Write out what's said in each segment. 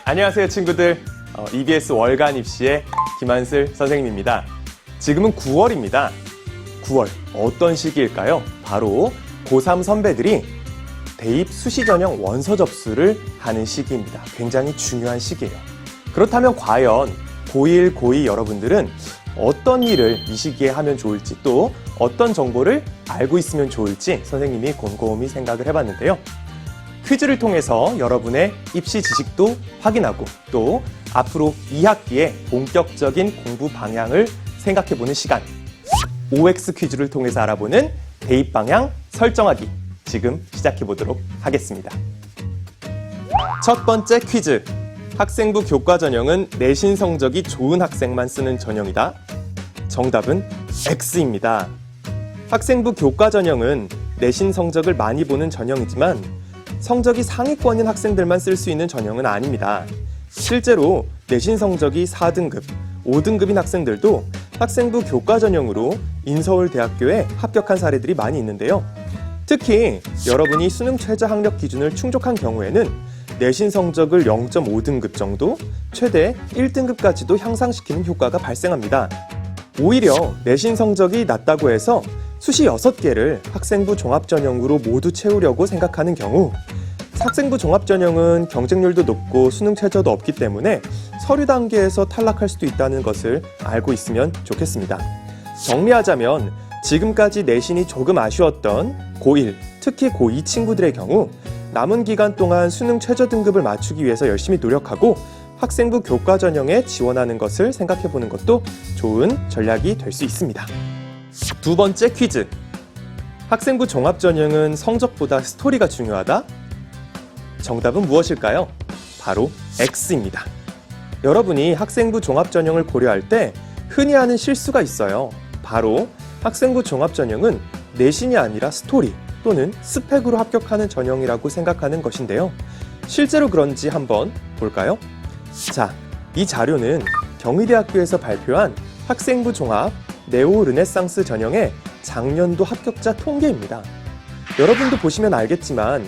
안녕하세요 친구들. EBS 월간 입시의 김한슬 선생님입니다. 지금은 9월입니다. 9월 어떤 시기일까요? 바로 고3 선배들이 대입 수시 전형 원서 접수를 하는 시기입니다. 굉장히 중요한 시기예요. 그렇다면 과연 고1, 고2 여러분들은 어떤 일을 이 시기에 하면 좋을지 또 어떤 정보를 알고 있으면 좋을지 선생님이 곰곰이 생각을 해봤는데요. 퀴즈를 통해서 여러분의 입시 지식도 확인하고 또 앞으로 2학기에 본격적인 공부 방향을 생각해보는 시간, OX 퀴즈를 통해서 알아보는 대입 방향 설정하기, 지금 시작해보도록 하겠습니다. 첫 번째 퀴즈. 학생부 교과 전형은 내신 성적이 좋은 학생만 쓰는 전형이다. 정답은 X입니다. 학생부 교과 전형은 내신 성적을 많이 보는 전형이지만 성적이 상위권인 학생들만 쓸 수 있는 전형은 아닙니다. 실제로 내신 성적이 4등급, 5등급인 학생들도 학생부 교과 전형으로 인서울대학교에 합격한 사례들이 많이 있는데요. 특히 여러분이 수능 최저 학력 기준을 충족한 경우에는 내신 성적을 0.5등급 정도, 최대 1등급까지도 향상시키는 효과가 발생합니다. 오히려 내신 성적이 낮다고 해서 수시 6개를 학생부 종합전형으로 모두 채우려고 생각하는 경우 학생부 종합전형은 경쟁률도 높고 수능 최저도 없기 때문에 서류 단계에서 탈락할 수도 있다는 것을 알고 있으면 좋겠습니다. 정리하자면 지금까지 내신이 조금 아쉬웠던 고1, 특히 고2 친구들의 경우 남은 기간 동안 수능 최저 등급을 맞추기 위해서 열심히 노력하고 학생부 교과 전형에 지원하는 것을 생각해보는 것도 좋은 전략이 될 수 있습니다. 두 번째 퀴즈. 학생부 종합전형은 성적보다 스토리가 중요하다? 정답은 무엇일까요? 바로 X입니다. 여러분이 학생부 종합전형을 고려할 때 흔히 하는 실수가 있어요. 바로 학생부 종합전형은 내신이 아니라 스토리 또는 스펙으로 합격하는 전형이라고 생각하는 것인데요. 실제로 그런지 한번 볼까요? 자, 이 자료는 경희대학교에서 발표한 학생부 종합 네오 르네상스 전형의 작년도 합격자 통계입니다. 여러분도 보시면 알겠지만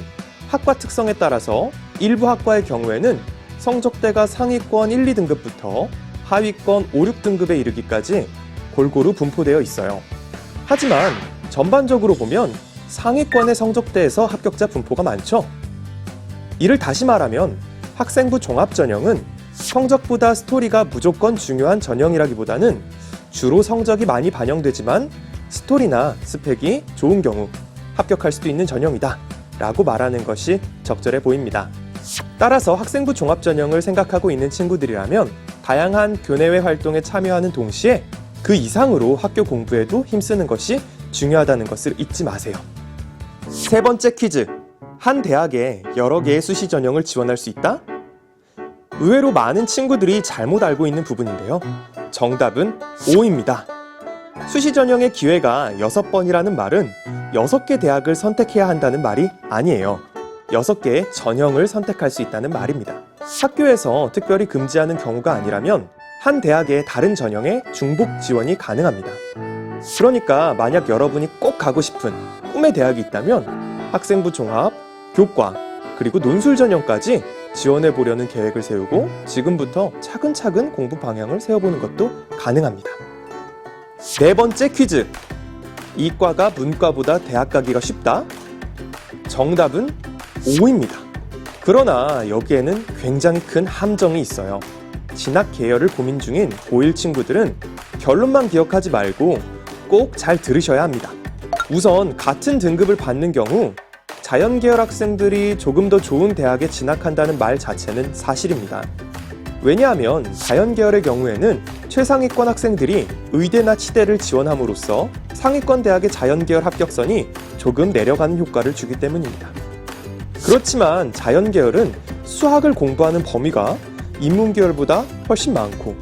학과 특성에 따라서 일부 학과의 경우에는 성적대가 상위권 1, 2등급부터 하위권 5, 6등급에 이르기까지 골고루 분포되어 있어요. 하지만 전반적으로 보면 상위권의 성적대에서 합격자 분포가 많죠. 이를 다시 말하면 학생부 종합전형은 성적보다 스토리가 무조건 중요한 전형이라기보다는 주로 성적이 많이 반영되지만 스토리나 스펙이 좋은 경우 합격할 수도 있는 전형이다 라고 말하는 것이 적절해 보입니다. 따라서 학생부 종합전형을 생각하고 있는 친구들이라면 다양한 교내외 활동에 참여하는 동시에 그 이상으로 학교 공부에도 힘쓰는 것이 중요하다는 것을 잊지 마세요. 세 번째 퀴즈. 한 대학에 여러 개의 수시 전형을 지원할 수 있다? 의외로 많은 친구들이 잘못 알고 있는 부분인데요. 정답은 O입니다. 수시 전형의 기회가 6번이라는 말은 6개 대학을 선택해야 한다는 말이 아니에요. 6개의 전형을 선택할 수 있다는 말입니다. 학교에서 특별히 금지하는 경우가 아니라면 한 대학의 다른 전형에 중복 지원이 가능합니다. 그러니까 만약 여러분이 꼭 가고 싶은 꿈의 대학이 있다면 학생부 종합, 교과, 그리고 논술 전형까지 지원해 보려는 계획을 세우고 지금부터 차근차근 공부 방향을 세워보는 것도 가능합니다. 네 번째 퀴즈. 이과가 문과보다 대학 가기가 쉽다? 정답은 O입니다. 그러나 여기에는 굉장히 큰 함정이 있어요. 진학 계열을 고민 중인 고1 친구들은 결론만 기억하지 말고 꼭 잘 들으셔야 합니다. 우선 같은 등급을 받는 경우 자연계열 학생들이 조금 더 좋은 대학에 진학한다는 말 자체는 사실입니다. 왜냐하면 자연계열의 경우에는 최상위권 학생들이 의대나 치대를 지원함으로써 상위권 대학의 자연계열 합격선이 조금 내려가는 효과를 주기 때문입니다. 그렇지만 자연계열은 수학을 공부하는 범위가 인문계열보다 훨씬 많고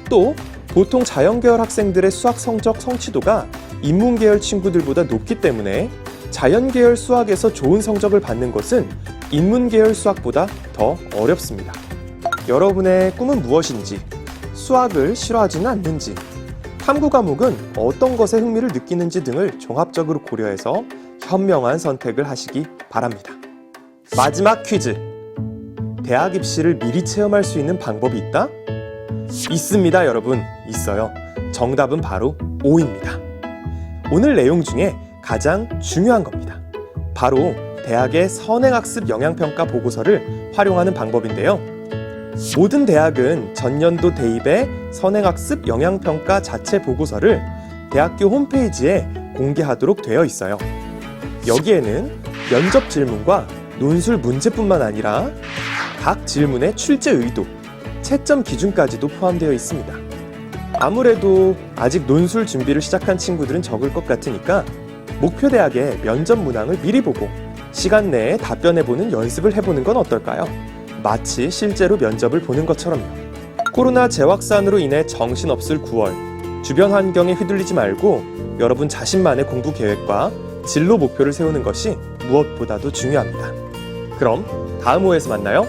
또 보통 자연계열 학생들의 수학 성적 성취도가 인문계열 친구들보다 높기 때문에 자연계열 수학에서 좋은 성적을 받는 것은 인문계열 수학보다 더 어렵습니다. 여러분의 꿈은 무엇인지, 수학을 싫어하지는 않는지, 탐구 과목은 어떤 것에 흥미를 느끼는지 등을 종합적으로 고려해서 현명한 선택을 하시기 바랍니다. 마지막 퀴즈. 대학 입시를 미리 체험할 수 있는 방법이 있다? 있습니다, 여러분. 있어요. 정답은 바로 O입니다. 오늘 내용 중에 가장 중요한 겁니다. 바로 대학의 선행학습 영향평가 보고서를 활용하는 방법인데요. 모든 대학은 전년도 대입의 선행학습 영향평가 자체 보고서를 대학교 홈페이지에 공개하도록 되어 있어요. 여기에는 면접 질문과 논술 문제뿐만 아니라 각 질문의 출제 의도, 채점 기준까지도 포함되어 있습니다. 아무래도 아직 논술 준비를 시작한 친구들은 적을 것 같으니까 목표 대학의 면접 문항을 미리 보고 시간 내에 답변해보는 연습을 해보는 건 어떨까요? 마치 실제로 면접을 보는 것처럼요. 코로나 재확산으로 인해 정신없을 9월, 주변 환경에 휘둘리지 말고 여러분 자신만의 공부 계획과 진로 목표를 세우는 것이 무엇보다도 중요합니다. 그럼 다음 호에서 만나요.